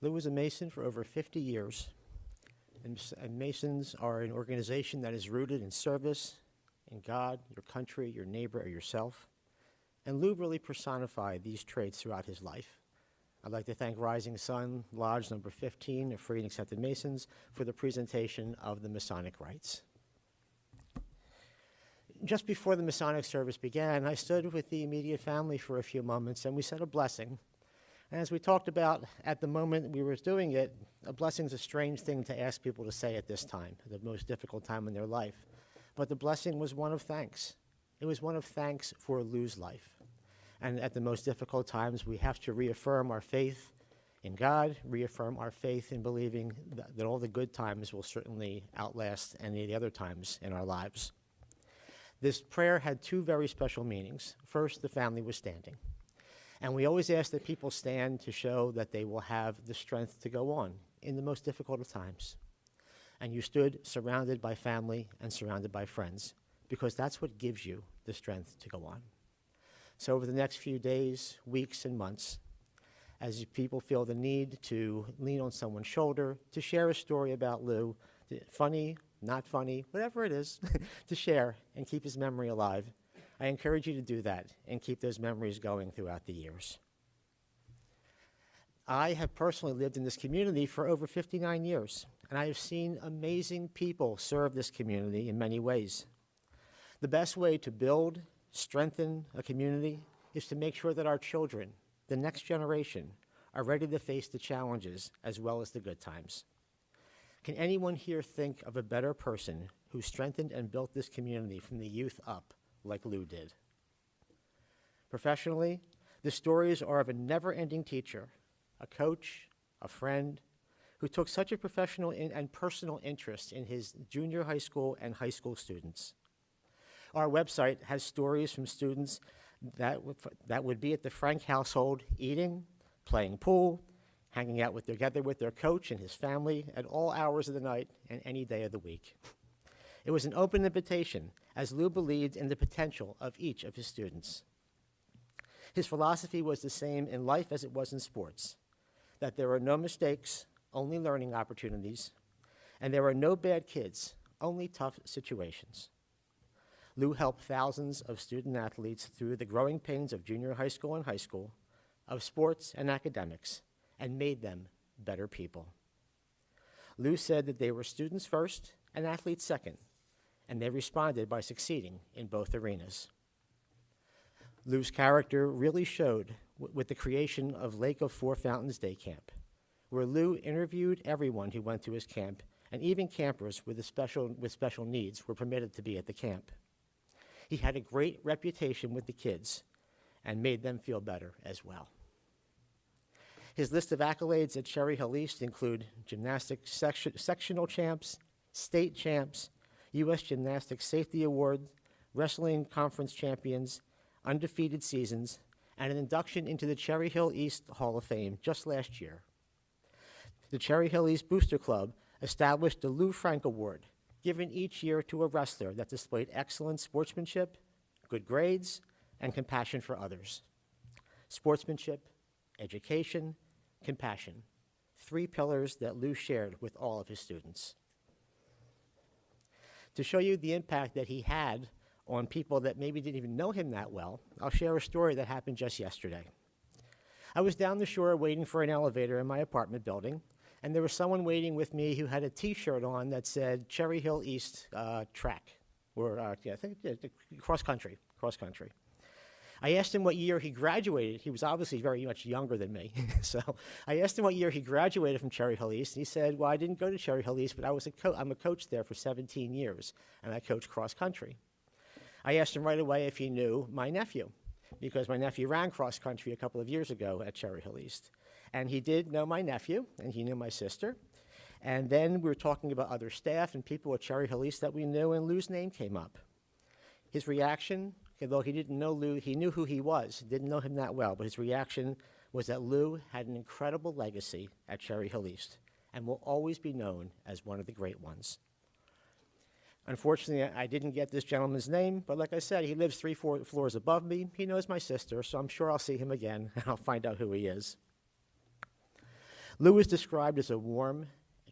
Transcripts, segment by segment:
Lou was a Mason for over 50 years, and Masons are an organization that is rooted in service, in God, your country, your neighbor, or yourself. And Lou really personified these traits throughout his life. I'd like to thank Rising Sun Lodge number 15 of Free and Accepted Masons for the presentation of the Masonic rites. Just before the Masonic service began, I stood with the immediate family for a few moments and we said a blessing. And as we talked about at the moment we were doing it, a blessing is a strange thing to ask people to say at this time, the most difficult time in their life. But the blessing was one of thanks. It was one of thanks for Lou's life. And at the most difficult times, we have to reaffirm our faith in God, reaffirm our faith in believing that all the good times will certainly outlast any of the other times in our lives. This prayer had two very special meanings. First, the family was standing. And we always ask that people stand to show that they will have the strength to go on in the most difficult of times. And you stood surrounded by family and surrounded by friends, because that's what gives you the strength to go on. So over the next few days, weeks, and months, as people feel the need to lean on someone's shoulder, to share a story about Lou, funny, not funny, whatever it is, to share and keep his memory alive, I encourage you to do that and keep those memories going throughout the years. I have personally lived in this community for over 59 years, and I have seen amazing people serve this community in many ways. The best way to build, strengthen a community is to make sure that our children, the next generation, are ready to face the challenges as well as the good times. Can anyone here think of a better person who strengthened and built this community from the youth up like Lou did? Professionally, the stories are of a never-ending teacher, a coach, a friend, who took such a professional and personal interest in his junior high school and high school students. Our website has stories from students that would be at the Frank household eating, playing pool, hanging out together with their coach and his family at all hours of the night and any day of the week. It was an open invitation, as Lou believed in the potential of each of his students. His philosophy was the same in life as it was in sports, that there are no mistakes, only learning opportunities, and there are no bad kids, only tough situations. Lou helped thousands of student athletes through the growing pains of junior high school and high school, of sports and academics, and made them better people. Lou said that they were students first and athletes second, and they responded by succeeding in both arenas. Lou's character really showed with the creation of Lake of Four Fountains Day Camp, where Lou interviewed everyone who went to his camp, and even campers with special needs were permitted to be at the camp. He had a great reputation with the kids and made them feel better as well. His list of accolades at Cherry Hill East include gymnastics sectional champs, state champs, U.S. Gymnastics Safety Award, wrestling conference champions, undefeated seasons, and an induction into the Cherry Hill East Hall of Fame just last year. The Cherry Hill East Booster Club established the Lou Frank Award, given each year to a wrestler that displayed excellent sportsmanship, good grades, and compassion for others. Sportsmanship, education, compassion, three pillars that Lou shared with all of his students. To show you the impact that he had on people that maybe didn't even know him that well, I'll share a story that happened just yesterday. I was down the shore waiting for an elevator in my apartment building, and there was someone waiting with me who had a T-shirt on that said Cherry Hill East track, or I think cross country. I asked him what year he graduated. He was obviously very much younger than me. So I asked him what year he graduated from Cherry Hill East, and he said, well, I didn't go to Cherry Hill East, but I'm a coach there for 17 years, and I coach cross country. I asked him right away if he knew my nephew, because my nephew ran cross country a couple of years ago at Cherry Hill East. And he did know my nephew, and he knew my sister. And then we were talking about other staff and people at Cherry Hill East that we knew, and Lou's name came up. His reaction, although he didn't know Lou, he knew who he was, didn't know him that well, but his reaction was that Lou had an incredible legacy at Cherry Hill East and will always be known as one of the great ones. Unfortunately, I didn't get this gentleman's name, but like I said, he lives 3 floors above me. He knows my sister, so I'm sure I'll see him again, and I'll find out who he is. Lou was described as a warm,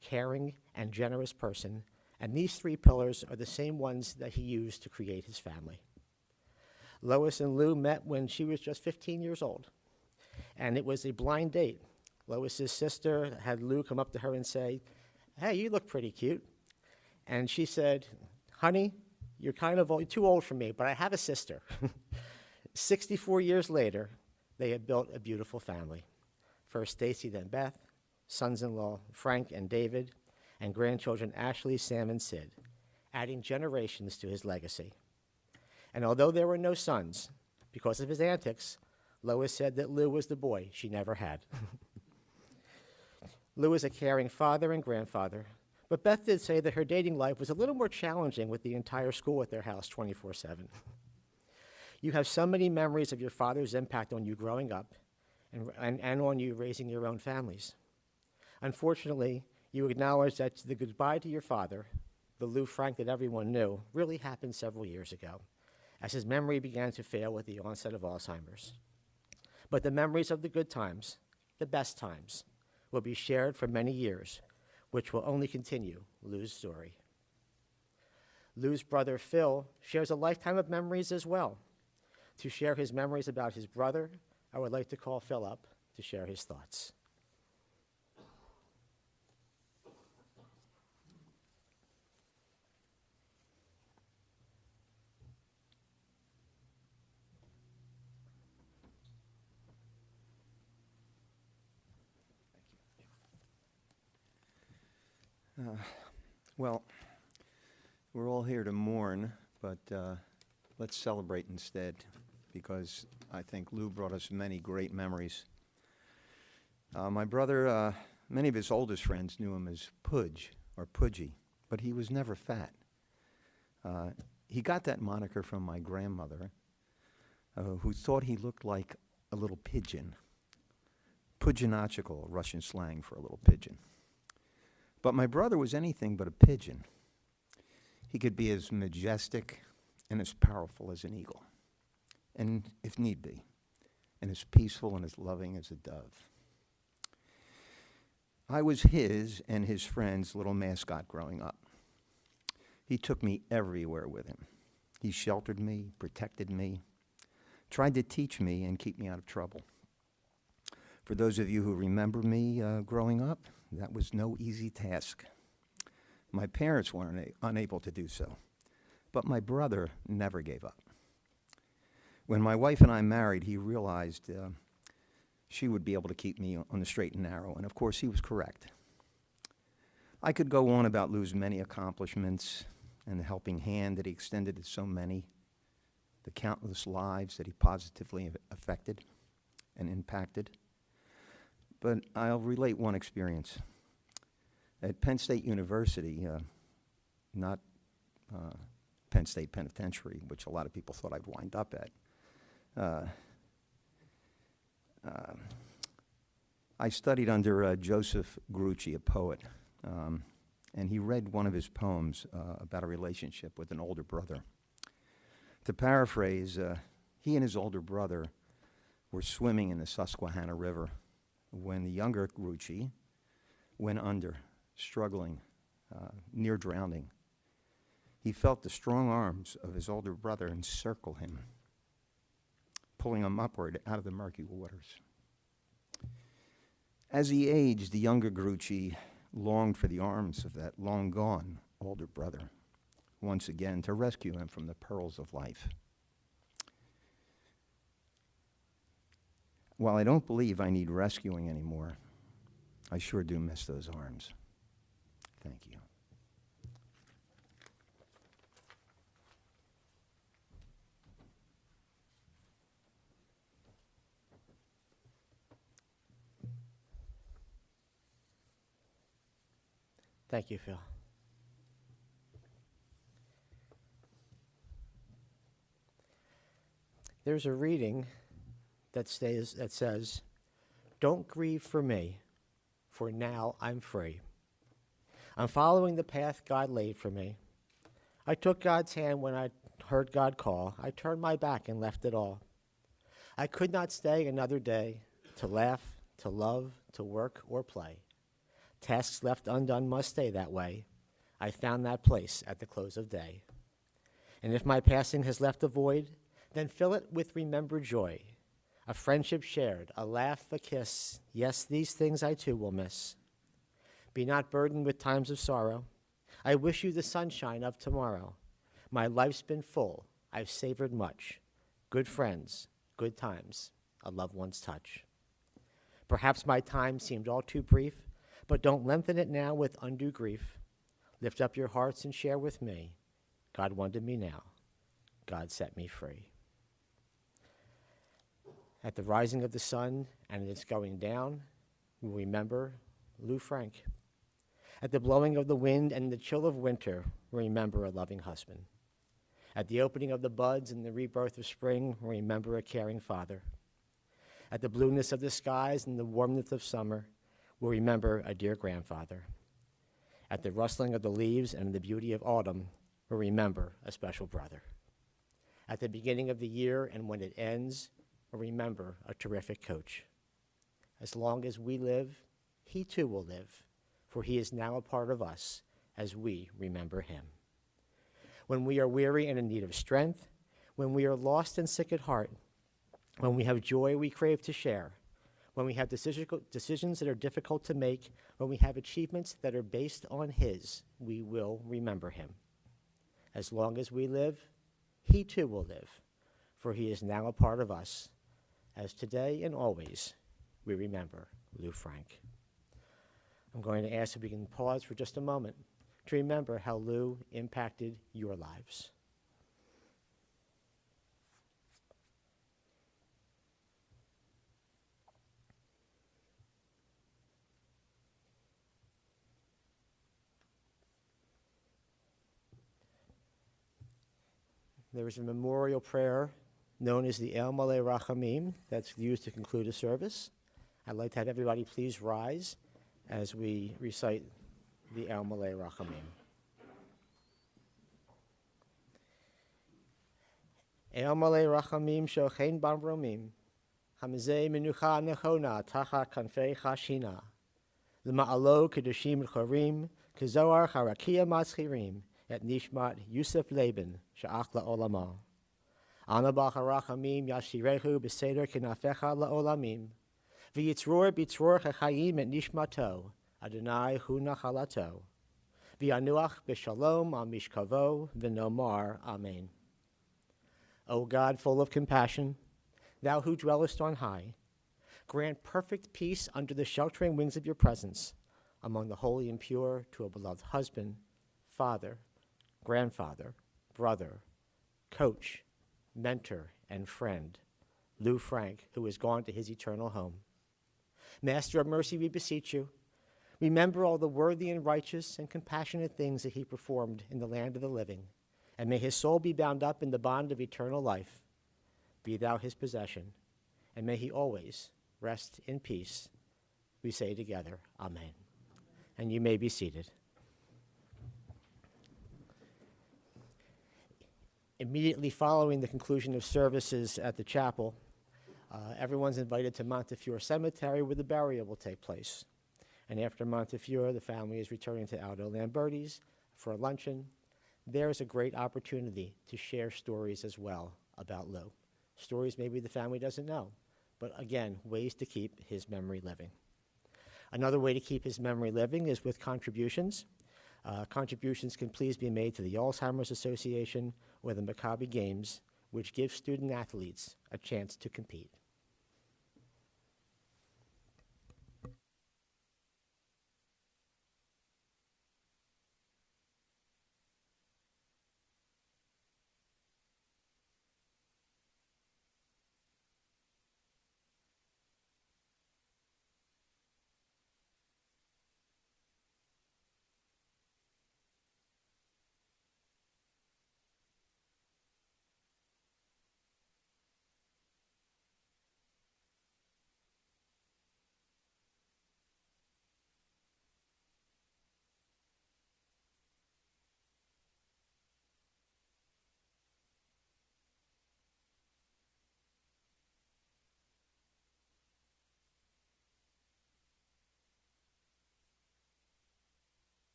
caring, and generous person, and these three pillars are the same ones that he used to create his family. Lois and Lou met when she was just 15 years old, and it was a blind date. Lois's sister had Lou come up to her and say, "Hey, you look pretty cute." And she said, "Honey, you're kind of too old for me, but I have a sister." 64 years later, they had built a beautiful family. First Stacy, then Beth, sons-in-law Frank and David, and grandchildren Ashley, Sam, and Sid, adding generations to his legacy. And although there were no sons, because of his antics, Lois said that Lou was the boy she never had. Lou is a caring father and grandfather, but Beth did say that her dating life was a little more challenging with the entire school at their house 24/7. You have so many memories of your father's impact on you growing up and on you raising your own families. Unfortunately, you acknowledge that the goodbye to your father, the Lou Frank that everyone knew, really happened several years ago, as his memory began to fail with the onset of Alzheimer's. But the memories of the good times, the best times, will be shared for many years, which will only continue Lou's story. Lou's brother, Phil, shares a lifetime of memories as well. To share his memories about his brother, I would like to call Phil up to share his thoughts. Well, we're all here to mourn, but let's celebrate instead, because I think Lou brought us many great memories. My brother, many of his oldest friends knew him as Pudge or Pudgy, but he was never fat. He got that moniker from my grandmother, who thought he looked like a little pigeon. Pudginachical, Russian slang for a little pigeon. But my brother was anything but a pigeon. He could be as majestic and as powerful as an eagle, and if need be, and as peaceful and as loving as a dove. I was his and his friend's little mascot growing up. He took me everywhere with him. He sheltered me, protected me, tried to teach me and keep me out of trouble. For those of you who remember me growing up, that was no easy task. My parents were unable to do so, but my brother never gave up. When my wife and I married, he realized she would be able to keep me on the straight and narrow, and of course he was correct. I could go on about Lou's many accomplishments and the helping hand that he extended to so many, the countless lives that he positively affected and impacted. But I'll relate one experience. At Penn State University, not Penn State Penitentiary, which a lot of people thought I'd wind up at, I studied under Joseph Grucci, a poet, and he read one of his poems about a relationship with an older brother. To paraphrase, he and his older brother were swimming in the Susquehanna River when the younger Grucci went under, struggling, near drowning. He felt the strong arms of his older brother encircle him, pulling him upward out of the murky waters. As he aged, the younger Grucci longed for the arms of that long-gone older brother once again to rescue him from the perils of life. While I don't believe I need rescuing anymore, I sure do miss those arms. Thank you. Thank you, Phil. There's a reading that says, "Don't grieve for me, for now I'm free. I'm following the path God laid for me. I took God's hand when I heard God call. I turned my back and left it all. I could not stay another day to laugh, to love, to work or play. Tasks left undone must stay that way. I found that place at the close of day. And if my passing has left a void, then fill it with remembered joy, a friendship shared, a laugh, a kiss. Yes, these things I too will miss. Be not burdened with times of sorrow. I wish you the sunshine of tomorrow. My life's been full. I've savored much. Good friends, good times, a loved one's touch. Perhaps my time seemed all too brief, but don't lengthen it now with undue grief. Lift up your hearts and share with me. God wanted me now. God set me free. At the rising of the sun and its going down, we remember Lou Frank. At the blowing of the wind and the chill of winter, we remember a loving husband. At the opening of the buds and the rebirth of spring, we remember a caring father. At the blueness of the skies and the warmth of summer, we remember a dear grandfather. At the rustling of the leaves and the beauty of autumn, we remember a special brother. At the beginning of the year and when it ends, we remember a terrific coach. As long as we live, he too will live, for he is now a part of us as we remember him. When we are weary and in need of strength, when we are lost and sick at heart, when we have joy we crave to share, when we have decisions that are difficult to make, when we have achievements that are based on his, we will remember him. As long as we live, he too will live, for he is now a part of us, as today and always we remember Lou Frank. I'm going to ask if we can pause for just a moment to remember how Lou impacted your lives. There is a memorial prayer known as the El Malei Rachamim that's used to conclude a service. I'd like to have everybody please rise as we recite the El Malei Rachamim. El Malei Rachamim shochein bamromim, hamzei menucha nechona tachat kanfei chashina, l'ma'alo kedushim chorim, kezoar charakia matzchirim, et nishmat Yusef Laban, sha'ach la'olama. Ana b'charachamim yashirehu b'seder kenafecha la'olamim, v'yitzror b'tzror chachayim et nishmato, Adonai hu nachalato, v'yanuach b'shalom al mishkavo, v'nomar amen. O God, full of compassion, thou who dwellest on high, grant perfect peace under the sheltering wings of your presence, among the holy and pure, to a beloved husband, father, grandfather, brother, coach, mentor, and friend, Lou Frank, who is gone to his eternal home. Master of mercy, we beseech you, remember all the worthy and righteous and compassionate things that he performed in the land of the living, and may his soul be bound up in the bond of eternal life. Be thou his possession, and may he always rest in peace. We say together, Amen. And you may be seated. Immediately following the conclusion of services at the chapel, everyone's invited to Montefiore Cemetery where the burial will take place. And after Montefiore, the family is returning to Aldo Lamberti's for a luncheon. There's a great opportunity to share stories as well about Lou. Stories maybe the family doesn't know, but again, ways to keep his memory living. Another way to keep his memory living is with contributions. Contributions can please be made to the Alzheimer's Association or the Maccabi Games, which give student athletes a chance to compete.